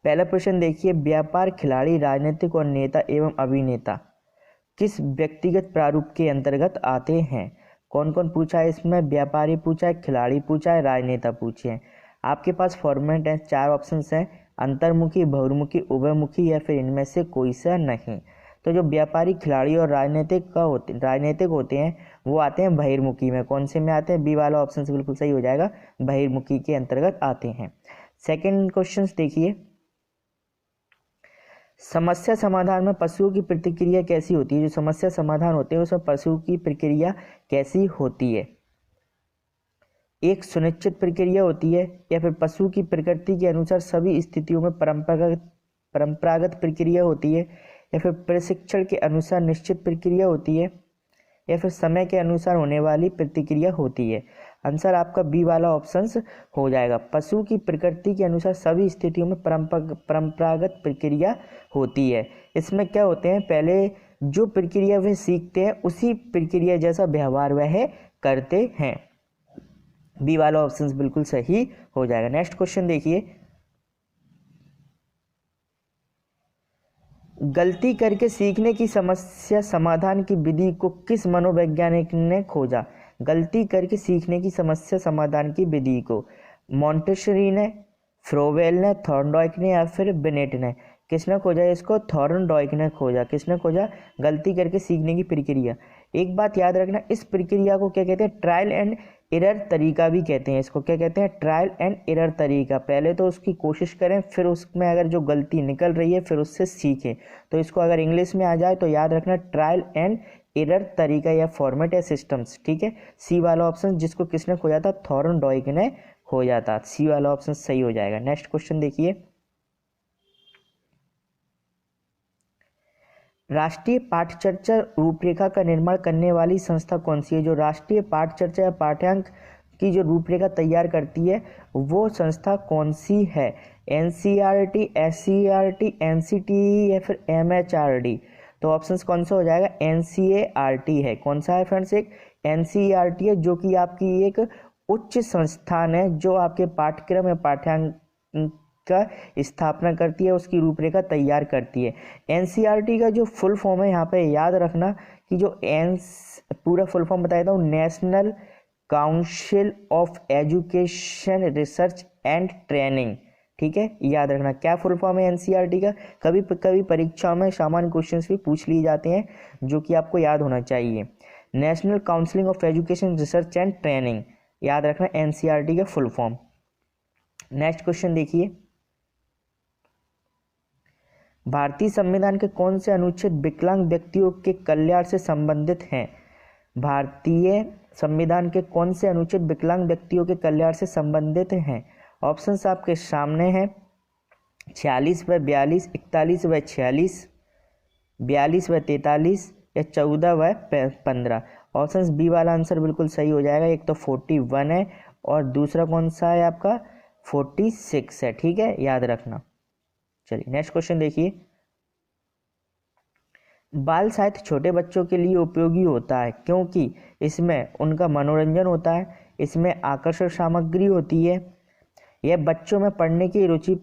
पहला प्रश्न देखिए, व्यापार खिलाड़ी, राजनीतिक और नेता एवं अभिनेता किस व्यक्तिगत प्रारूप के अंतर्गत आते हैं? कौन कौन पूछा है इसमें? व्यापारी पूछा है, खिलाड़ी पूछा है, राजनेता पूछे हैं। आपके पास फॉर्मेट है, 4 ऑप्शंस हैं, अंतर्मुखी, बहुमुखी, उभयमुखी या फिर इनमें से कोई सा नहीं। तो जो व्यापारी, खिलाड़ी और राजनीतिक होते हैं वो आते हैं बहिर्मुखी में। कौन से में आते हैं? बी वाला ऑप्शन से बिल्कुल सही हो जाएगा, बहिर्मुखी के अंतर्गत आते हैं। सेकेंड क्वेश्चन देखिए, समस्या समाधान में पशुओं की प्रतिक्रिया कैसी होती है? जो समस्या समाधान होते हैं उसमें पशुओं की प्रक्रिया कैसी होती है? एक सुनिश्चित प्रक्रिया होती है या फिर पशु की प्रकृति के अनुसार सभी स्थितियों में परंपरागत प्रक्रिया होती है या फिर प्रशिक्षण के अनुसार निश्चित प्रक्रिया होती है या फिर समय के अनुसार होने वाली प्रतिक्रिया होती है? आंसर आपका बी वाला ऑप्शन हो जाएगा, पशु की प्रकृति के अनुसार सभी स्थितियों में परंपरागत प्रक्रिया होती है। इसमें क्या होते हैं, पहले जो प्रक्रिया वह सीखते हैं उसी प्रक्रिया जैसा व्यवहार वह करते हैं। बी वाला ऑप्शन बिल्कुल सही हो जाएगा। नेक्स्ट क्वेश्चन देखिए, गलती करके सीखने की समस्या समाधान की विधि को किस मनोवैज्ञानिक ने खोजा? गलती करके सीखने की समस्या समाधान की विधि को मॉन्टेसरी ने, फ्रोवेल ने, थॉर्नडाइक ने या फिर बिनेट ने? किसने खोजा इसको? थॉर्नडाइक ने खोजा। किसने खोजा? गलती करके सीखने की प्रक्रिया। एक बात याद रखना, इस प्रक्रिया को क्या कहते हैं? ट्रायल एंड एरर तरीका भी कहते हैं। इसको क्या कहते हैं? ट्रायल एंड एरर तरीका। पहले तो उसकी कोशिश करें, फिर उसमें अगर जो गलती निकल रही है फिर उससे सीखें। तो इसको अगर इंग्लिश में आ जाए तो याद रखना, ट्रायल एंड एरर तरीका या फॉर्मेट या सिस्टम्स। ठीक है, सी वाला ऑप्शन जिसको किसने खोजा था? थॉर्नडाइक ने खोजा था। सी वाला ऑप्शन सही हो जाएगा। नेक्स्ट क्वेश्चन देखिए, राष्ट्रीय पाठचर्चा रूपरेखा का निर्माण करने वाली संस्था कौन सी है? जो राष्ट्रीय पाठचर्चा या पाठ्यांक की जो रूपरेखा तैयार करती है वो संस्था कौन सी है? एनसीईआरटी, एससीईआरटी, एनसीटीई या फिर एमएचआरडी? तो ऑप्शंस कौन सा हो जाएगा? एनसीईआरटी है। कौन सा है फ्रेंड्स? एक एनसीईआरटी है, जो कि आपकी एक उच्च संस्थान है जो आपके पाठ्यक्रम या पाठ्यांक का स्थापना करती है, उसकी रूपरेखा तैयार करती है। एनसीईआरटी का जो फुल फॉर्म है यहाँ पे याद रखना कि जो पूरा फुल फॉर्म बता देता हूँ, national council of education research and training. ठीक है, याद रखना क्या फुल फॉर्म है एनसीईआरटी का। कभी कभी परीक्षाओं में सामान्य क्वेश्चंस भी पूछ लिए जाते हैं जो कि आपको याद होना चाहिए। National council of education research and training, याद रखना एनसीईआरटी का फुल फॉर्म। नेक्स्ट क्वेश्चन देखिए, भारतीय संविधान के कौन से अनुच्छेद विकलांग व्यक्तियों के कल्याण से संबंधित हैं? भारतीय संविधान के कौन से अनुच्छेद विकलांग व्यक्तियों के कल्याण से संबंधित हैं? ऑप्शंस आपके सामने हैं, 46 व 42, 41 व 46, 42 व 43 या 14 व 15? ऑप्शंस बी वाला आंसर बिल्कुल सही हो जाएगा। एक तो 41 है और दूसरा कौन सा है आपका? 46 है। ठीक है, याद रखना। चलिए नेक्स्ट क्वेश्चन देखिए, बाल साहित्य छोटे बच्चों के लिए उपयोगी होता है क्योंकि इसमें उनका मनोरंजन होता है, इसमें आकर्षक सामग्री होती है, यह बच्चों में पढ़ने की रुचि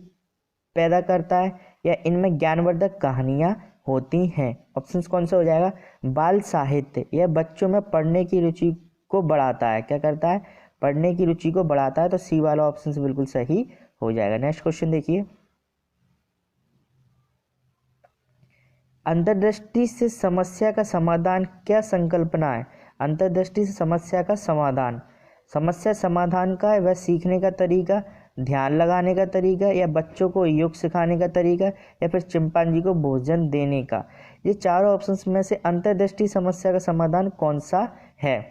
पैदा करता है या इनमें ज्ञानवर्धक कहानियाँ होती हैं? ऑप्शंस कौन सा हो जाएगा? बाल साहित्य यह बच्चों में पढ़ने की रुचि को बढ़ाता है। क्या करता है? पढ़ने की रुचि को बढ़ाता है। तो सी वाला ऑप्शन बिल्कुल सही हो जाएगा। नेक्स्ट क्वेश्चन देखिए, अंतर्दृष्टि से समस्या का समाधान क्या संकल्पना है? अंतर्दृष्टि से समस्या का समाधान, समस्या समाधान का वह सीखने का तरीका, ध्यान लगाने का तरीका या बच्चों को योग सिखाने का तरीका या फिर चिंपांजी को भोजन देने का? ये चारों ऑप्शंस में से अंतर्दृष्टि समस्या का समाधान कौन सा है?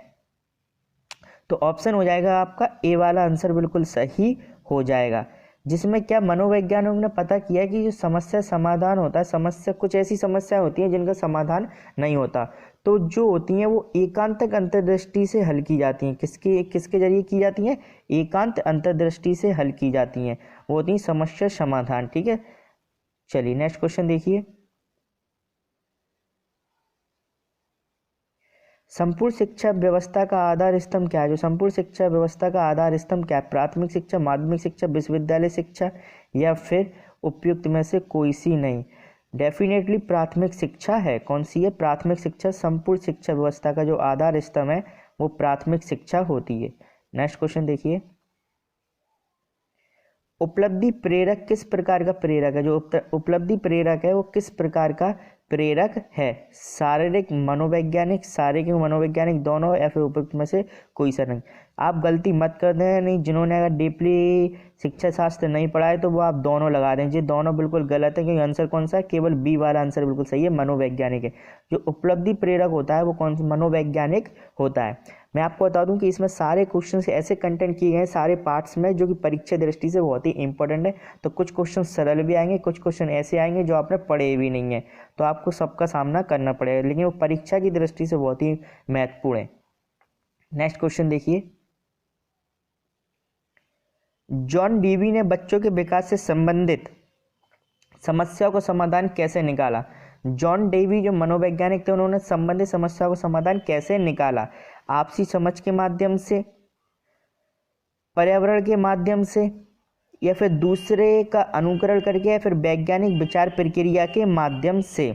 तो ऑप्शन हो जाएगा आपका ए वाला आंसर बिल्कुल सही हो जाएगा, जिसमें क्या मनोवैज्ञानिकों ने पता किया कि जो समस्या समाधान होता है, समस्या कुछ ऐसी समस्या होती है जिनका समाधान नहीं होता, तो जो होती हैं वो एकांतक अंतर्दृष्टि से हल की जाती हैं। किसके जरिए की जाती हैं? एकांत अंतर्दृष्टि से हल की जाती हैं, वो होती हैं समस्या समाधान। ठीक है, चलिए नेक्स्ट क्वेश्चन देखिए, संपूर्ण शिक्षा व्यवस्था का आधार स्तंभ क्या है? जो संपूर्ण शिक्षा व्यवस्था का आधार स्तंभ क्या है? प्राथमिक शिक्षा, माध्यमिक शिक्षा, विश्वविद्यालय शिक्षा या फिर उपयुक्त में से कोई सी नहीं। डेफिनेटली प्राथमिक शिक्षा है। कौन सी है? प्राथमिक शिक्षा। संपूर्ण शिक्षा व्यवस्था का जो आधार स्तंभ है वो प्राथमिक शिक्षा होती है। नेक्स्ट क्वेश्चन देखिए, उपलब्धि प्रेरक किस प्रकार का प्रेरक है? जो उपलब्धि प्रेरक है वो किस प्रकार का प्रेरक है? शारीरिक, मनोवैज्ञानिक, शारीरिक मनोवैज्ञानिक दोनों, या फिर उपयुक्त में से कोई सा नहीं। आप गलती मत कर दें, नहीं जिन्होंने अगर डीपली शिक्षा शास्त्र नहीं पढ़ा है तो वो आप दोनों लगा दें। ये दोनों बिल्कुल गलत है, क्योंकि आंसर कौन सा है? केवल बी वाला आंसर बिल्कुल सही है, मनोवैज्ञानिक है। जो उपलब्धि प्रेरक होता है वो कौन सा? मनोवैज्ञानिक होता है। मैं आपको बता दूं कि इसमें सारे क्वेश्चन ऐसे कंटेंट किए गए हैं सारे पार्ट्स में, जो कि परीक्षा दृष्टि से बहुत ही इंपॉर्टेंट है। तो कुछ क्वेश्चन सरल भी आएंगे, कुछ क्वेश्चन ऐसे आएंगे जो आपने पढ़े भी नहीं है, तो आपको सबका सामना करना पड़ेगा, लेकिन वो परीक्षा की दृष्टि से बहुत ही महत्वपूर्ण है। नेक्स्ट क्वेश्चन देखिए, जॉन डीवी ने बच्चों के विकास से संबंधित समस्याओं का समाधान कैसे निकाला? जॉन डेवी जो मनोवैज्ञानिक थे, उन्होंने संबंधित समस्याओं का समाधान कैसे निकाला? आपसी समझ के माध्यम से, पर्यावरण के माध्यम से, या फिर दूसरे का अनुकरण करके, या फिर वैज्ञानिक विचार प्रक्रिया के माध्यम से।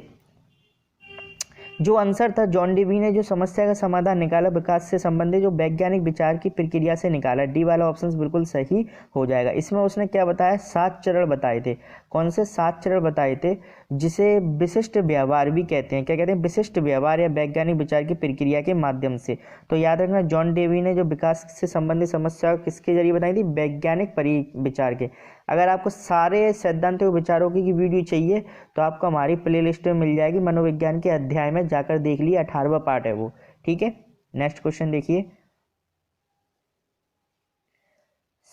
जो आंसर था, जॉन डेवी ने जो समस्या का समाधान निकाला विकास से संबंधित जो वैज्ञानिक विचार की प्रक्रिया से निकाला। डी वाला ऑप्शन बिल्कुल सही हो जाएगा। इसमें उसने क्या बताया? 7 चरण बताए थे। कौन से 7 चरण बताए थे? जिसे विशिष्ट व्यवहार भी कहते हैं। क्या कहते हैं? विशिष्ट व्यवहार या वैज्ञानिक विचार की प्रक्रिया के माध्यम से। तो याद रखना, जॉन डेवी ने जो विकास से संबंधित समस्या किसके जरिए बताई थी? वैज्ञानिक विचार के। अगर आपको सारे सैद्धांतिक विचारों की वीडियो चाहिए तो आपको हमारी प्लेलिस्ट में मिल जाएगी, मनोविज्ञान के अध्याय में जाकर देख लिए, 18वां पार्ट है वो। ठीक है, नेक्स्ट क्वेश्चन देखिए,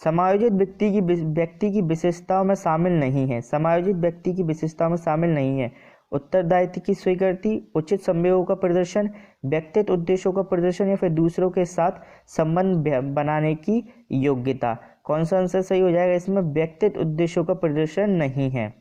समायोजित व्यक्ति की विशेषताओं में शामिल नहीं है। समायोजित व्यक्ति की विशेषताओं में शामिल नहीं है। उत्तरदायित्व की स्वीकृति, उचित संवेगों का प्रदर्शन, व्यक्तिगत उद्देश्यों का प्रदर्शन, या फिर दूसरों के साथ संबंध बनाने की योग्यता। कौन सा आंसर सही हो जाएगा इसमें? व्यक्तिगत उद्देश्यों का प्रदर्शन नहीं है।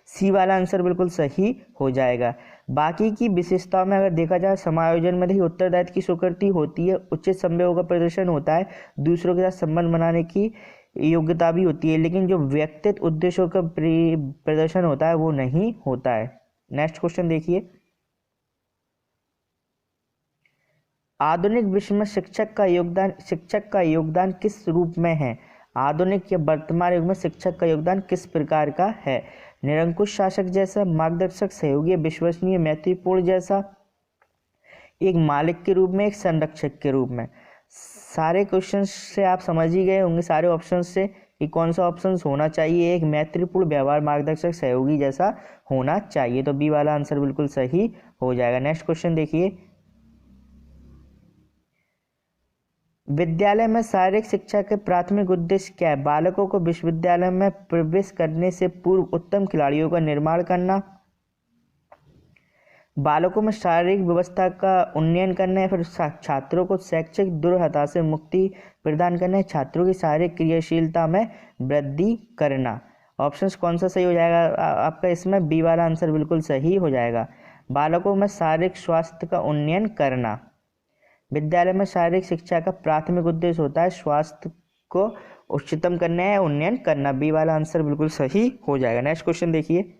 सी वाला आंसर बिल्कुल सही हो जाएगा। बाकी की विशेषताओं में अगर देखा जाए, समायोजन में देखिए उत्तरदायित्व की स्वीकृति होती है, उचित संवेगों का प्रदर्शन होता है, दूसरों के साथ संबंध बनाने की योग्यता भी होती है, लेकिन जो व्यक्तिगत उद्देश्यों का प्रदर्शन होता है वो नहीं होता है। नेक्स्ट क्वेश्चन देखिए, आधुनिक विश्व में शिक्षक का योगदान किस रूप में है? आधुनिक या वर्तमान युग में शिक्षक का योगदान किस प्रकार का है? निरंकुश शासक जैसा, मार्गदर्शक, सहयोगी, विश्वसनीय, मैत्रीपूर्ण जैसा, एक मालिक के रूप में, एक संरक्षक के रूप में। सारे क्वेश्चन से आप समझ ही गए होंगे, सारे ऑप्शन से, कि कौन सा ऑप्शन होना चाहिए। एक मैत्रीपूर्ण, व्यवहार, मार्गदर्शक, सहयोगी जैसा होना चाहिए। तो बी वाला आंसर बिल्कुल सही हो जाएगा। नेक्स्ट क्वेश्चन देखिए, विद्यालय में शारीरिक शिक्षा के प्राथमिक उद्देश्य क्या है? बालकों को विश्वविद्यालय में प्रवेश करने से पूर्व उत्तम खिलाड़ियों का निर्माण करना, बालकों में शारीरिक व्यवस्था का उन्नयन करना, है फिर छात्रों को शैक्षिक दुर्हता से मुक्ति प्रदान करना है, छात्रों की शारीरिक क्रियाशीलता में वृद्धि करना। ऑप्शंस कौन सा सही हो जाएगा आपका इसमें? बी वाला आंसर बिल्कुल सही हो जाएगा। बालकों में शारीरिक स्वास्थ्य का उन्नयन करना। विद्यालय में शारीरिक शिक्षा का प्राथमिक उद्देश्य होता है स्वास्थ्य को उच्चतम करना है, उन्नयन करना। बी वाला आंसर बिल्कुल सही हो जाएगा। नेक्स्ट क्वेश्चन देखिए,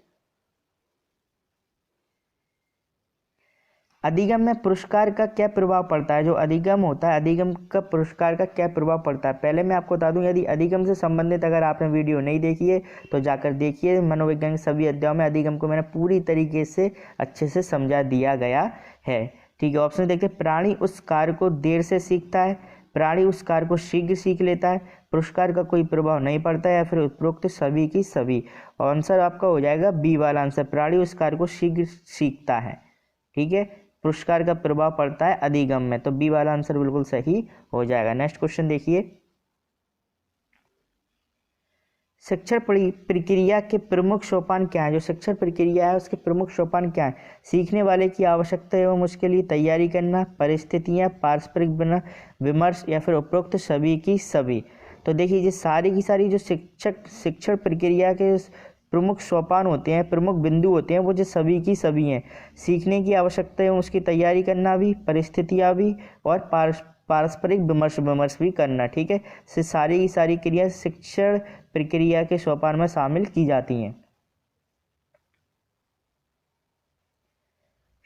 अधिगम में पुरस्कार का क्या प्रभाव पड़ता है? जो अधिगम होता है, अधिगम का पुरस्कार का क्या प्रभाव पड़ता है? पहले मैं आपको बता दूं, यदि अधिगम से संबंधित अगर आपने वीडियो नहीं देखी है तो जाकर देखिए। मनोविज्ञान के सभी अध्यायों में अधिगम को मैंने पूरी तरीके से अच्छे से समझा दिया गया है। ठीक है, ऑप्शन देखते हैं। प्राणी उस कार्य को देर से सीखता है, प्राणी उस कार्य को शीघ्र सीख लेता है, पुरस्कार का कोई प्रभाव नहीं पड़ता है, या फिर उपरोक्त सभी की सभी। आंसर आपका हो जाएगा बी वाला आंसर, प्राणी उस कार्य को शीघ्र सीखता है। ठीक है, पुरस्कार का प्रभाव पड़ता है अधिगम में, तो बी वाला आंसर बिल्कुल सही हो जाएगा। नेक्स्ट क्वेश्चन देखिए, शिक्षण प्रक्रिया के प्रमुख सोपान क्या है? जो शिक्षण प्रक्रिया है उसके प्रमुख सोपान क्या है? सीखने वाले की आवश्यकता एवं उसके लिए तैयारी करना, परिस्थितियां, पारस्परिक विमर्श, या फिर उपरोक्त सभी की सभी। तो देखिए, ये सारी की सारी जो शिक्षण प्रक्रिया के प्रमुख सोपान होते हैं, प्रमुख बिंदु होते हैं, वो जो सभी की सभी हैं। सीखने की आवश्यकता एवं उसकी तैयारी करना भी, परिस्थितियाँ भी, और पारस्परिक विमर्श भी करना। ठीक है, से सारी की सारी क्रिया शिक्षण प्रक्रिया के सोपान में शामिल की जाती हैं।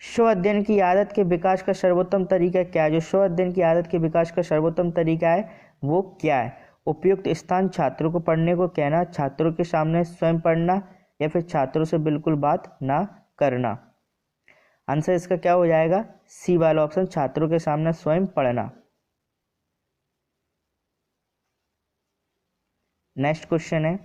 स्व अध्ययन की आदत के विकास का सर्वोत्तम तरीका क्या है? जो स्व अध्ययन की आदत के विकास का सर्वोत्तम तरीका है वो क्या है? उपयुक्त स्थान छात्रों को पढ़ने को कहना, छात्रों के सामने स्वयं पढ़ना, या फिर छात्रों से बिल्कुल बात ना करना। आंसर इसका क्या हो जाएगा? सी वाला ऑप्शन, छात्रों के सामने स्वयं पढ़ना। नेक्स्ट क्वेश्चन है,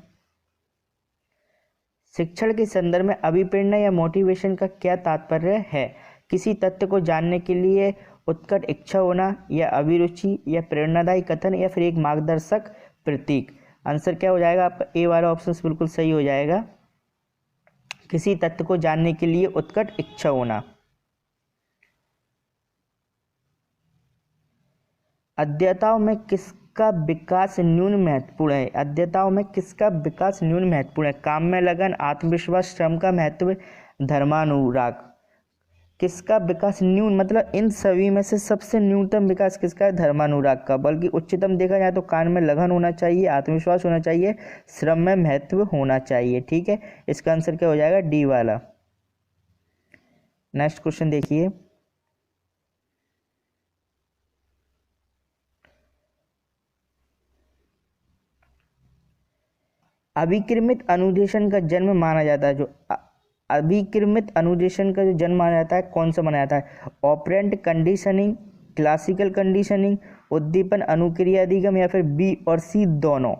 शिक्षण के संदर्भ में अभिप्रेरणा या मोटिवेशन का क्या तात्पर्य है? किसी तथ्य को जानने के लिए उत्कट इच्छा होना, या अभिरुचि, या प्रेरणादायी कथन, या फिर एक मार्गदर्शक प्रतीक। आंसर क्या हो जाएगा आपका? ए वाला ऑप्शन बिल्कुल सही हो जाएगा, किसी तथ्य को जानने के लिए उत्कट इच्छा होना। अध्येताओं में किसका विकास न्यून महत्वपूर्ण है? अध्येताओं में किसका विकास न्यून महत्वपूर्ण है? काम में लगन, आत्मविश्वास, श्रम का महत्व, धर्मानुराग। किसका विकास न्यून, मतलब इन सभी में से सबसे न्यूनतम विकास किसका है? धर्मानुराग का। बल्कि उच्चतम देखा जाए तो काम में लगन होना चाहिए, आत्मविश्वास होना चाहिए, श्रम में महत्व होना चाहिए। ठीक है, इसका आंसर क्या हो जाएगा? डी वाला। नेक्स्ट क्वेश्चन देखिए, अभिक्रमित अनुदेशन का जन्म माना जाता है। जो अभिक्रमित अनुदेशन का जो जन्म माना जाता है, कौन सा माना जाता है? ऑपरेंट कंडीशनिंग, क्लासिकल कंडीशनिंग, उद्दीपन अनुक्रिया अधिगम, या फिर बी और सी दोनों।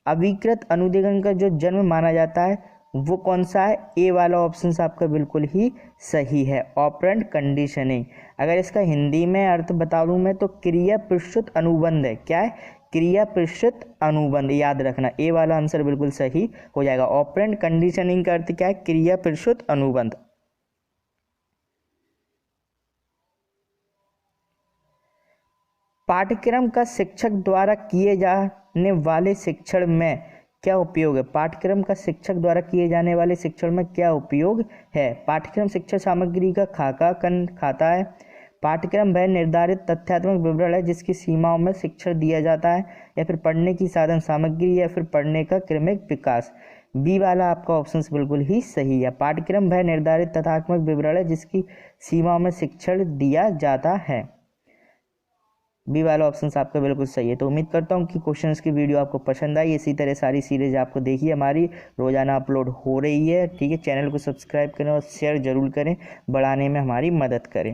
अभिकृत अनुदेशन का जो जन्म माना जाता है वो कौन सा है? ए वाला ऑप्शन आपका बिल्कुल ही सही है, ऑपरेंट कंडीशनिंग। अगर इसका हिंदी में अर्थ बता दूं मैं तो क्रिया प्रस्तुत अनुबंध है। क्या है? क्रिया प्रस्तुत अनुबंध, याद रखना। ए वाला आंसर बिल्कुल सही हो जाएगा। ऑपरेंट कंडीशनिंग का अर्थ क्या है? क्रिया प्रस्तुत अनुबंध। पाठ्यक्रम का शिक्षक द्वारा किए जाने वाले शिक्षण में क्या उपयोग है? पाठ्यक्रम का शिक्षक द्वारा किए जाने वाले शिक्षण में क्या उपयोग है? पाठ्यक्रम शिक्षण सामग्री का खाता है। पाठ्यक्रम वह निर्धारित तथ्यात्मक विवरण है जिसकी सीमाओं में शिक्षण दिया जाता है, या फिर पढ़ने की साधन सामग्री, या फिर पढ़ने का क्रमिक विकास। बी वाला आपका ऑप्शन बिल्कुल ही सही है। पाठ्यक्रम वह निर्धारित तथ्यात्मक विवरण है जिसकी सीमाओं में शिक्षण दिया जाता है। बी वाला ऑप्शन आपका बिल्कुल सही है। तो उम्मीद करता हूँ कि क्वेश्चंस की वीडियो आपको पसंद आई। इसी तरह सारी सीरीज आपको देखिए, हमारी रोजाना अपलोड हो रही है। ठीक है, चैनल को सब्सक्राइब करें और शेयर जरूर करें, बढ़ाने में हमारी मदद करें।